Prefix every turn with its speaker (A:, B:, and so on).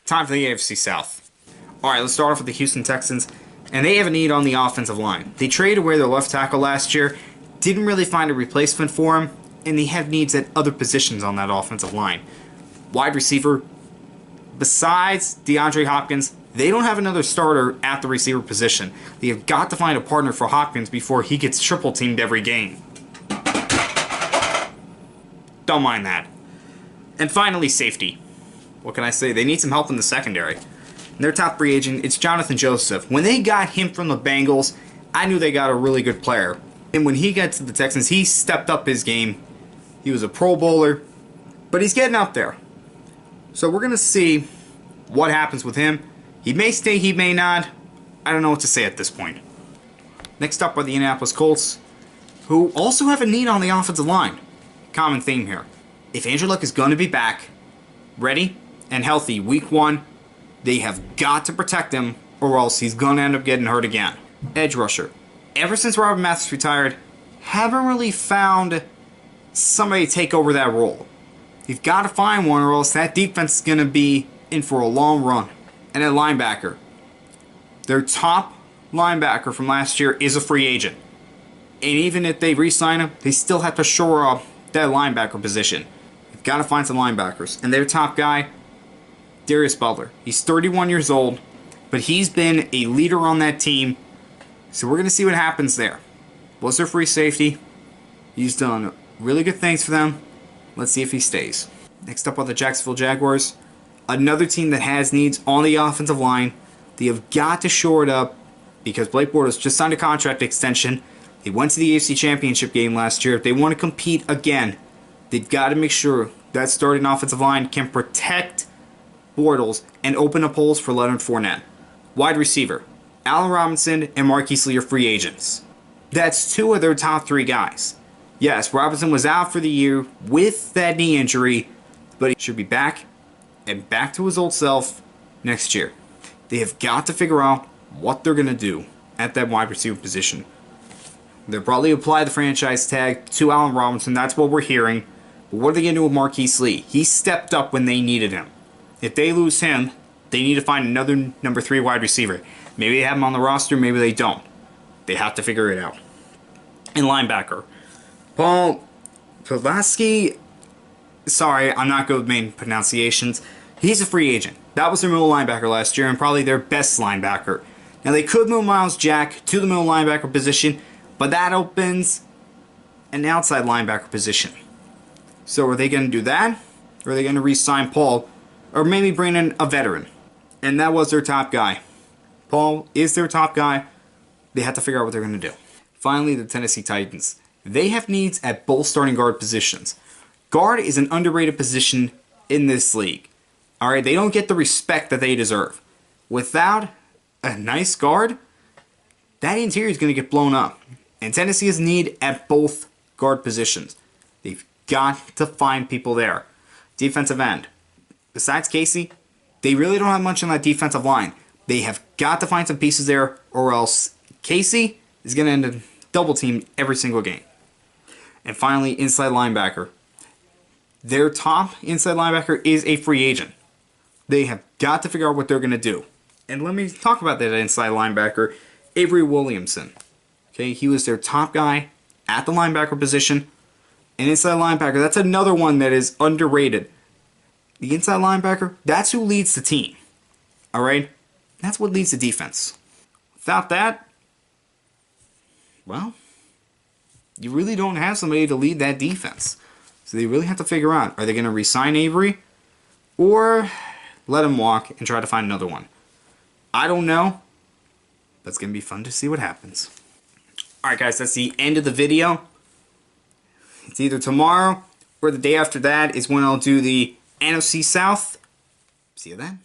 A: Time for the AFC South. Alright, let's start off with the Houston Texans. And they have a need on the offensive line. They traded away their left tackle last year, didn't really find a replacement for him, and they have needs at other positions on that offensive line. Wide receiver, besides DeAndre Hopkins, they don't have another starter at the receiver position. They have got to find a partner for Hopkins before he gets triple teamed every game. Don't mind that. And finally, safety. What can I say? They need some help in the secondary. And their top free agent, it's Jonathan Joseph. When they got him from the Bengals, I knew they got a really good player. And when he got to the Texans, he stepped up his game. He was a Pro Bowler, but he's getting up there. So we're going to see what happens with him. He may stay, he may not. I don't know what to say at this point. Next up are the Indianapolis Colts, who also have a need on the offensive line. Common theme here. If Andrew Luck is going to be back, ready and healthy week 1, they have got to protect him or else he's going to end up getting hurt again. Edge rusher. Ever since Robert Mathis retired, haven't really found somebody to take over that role. You've got to find one or else that defense is going to be in for a long run. And at linebacker. Their top linebacker from last year is a free agent. And even if they re-sign him, they still have to shore up that linebacker position. You've got to find some linebackers. And their top guy, Darius Butler. He's 31 years old, but he's been a leader on that team. So we're going to see what happens there. Was their free safety? He's done really good things for them. Let's see if he stays. Next up are the Jacksonville Jaguars. Another team that has needs on the offensive line. They have got to shore it up because Blake Bortles just signed a contract extension. They went to the AFC Championship game last year. If they want to compete again, they've got to make sure that starting offensive line can protect Bortles and open up holes for Leonard Fournette. Wide receiver, Allen Robinson and Marquise Lee are free agents. That's 2 of their top 3 guys. Yes, Robinson was out for the year with that knee injury, but he should be back and back to his old self next year. They have got to figure out what they're going to do at that wide receiver position. They'll probably apply the franchise tag to Allen Robinson. That's what we're hearing. But what are they going to do with Marquise Lee? He stepped up when they needed him. If they lose him, they need to find another number 3 wide receiver. Maybe they have him on the roster, maybe they don't. They have to figure it out. And linebacker, Paul Pulaski. Sorry, I'm not good with main pronunciations. He's a free agent. That was their middle linebacker last year and probably their best linebacker. Now they could move Miles Jack to the middle linebacker position, but that opens an outside linebacker position. So are they going to do that? Or are they going to re-sign Paul? Or maybe bring in a veteran? And that was their top guy. Paul is their top guy. They have to figure out what they're going to do. Finally, the Tennessee Titans. They have needs at both starting guard positions. Guard is an underrated position in this league. Alright, they don't get the respect that they deserve. Without a nice guard, that interior is going to get blown up. And Tennessee has need at both guard positions. They've got to find people there. Defensive end. Besides Casey, they really don't have much on that defensive line. They have got to find some pieces there or else Casey is going to end up double teamed every single game. And finally, inside linebacker. Their top inside linebacker is a free agent. They have got to figure out what they're going to do. And let me talk about that inside linebacker, Avery Williamson. Okay, he was their top guy at the linebacker position. And inside linebacker, that's another one that is underrated. The inside linebacker, that's who leads the team. Alright? That's what leads the defense. Without that, well, you really don't have somebody to lead that defense. So they really have to figure out, are they going to re-sign Avery? Or let him walk and try to find another one? I don't know. That's going to be fun to see what happens. Alright guys, that's the end of the video. It's either tomorrow or the day after that is when I'll do the NFC South. See you then.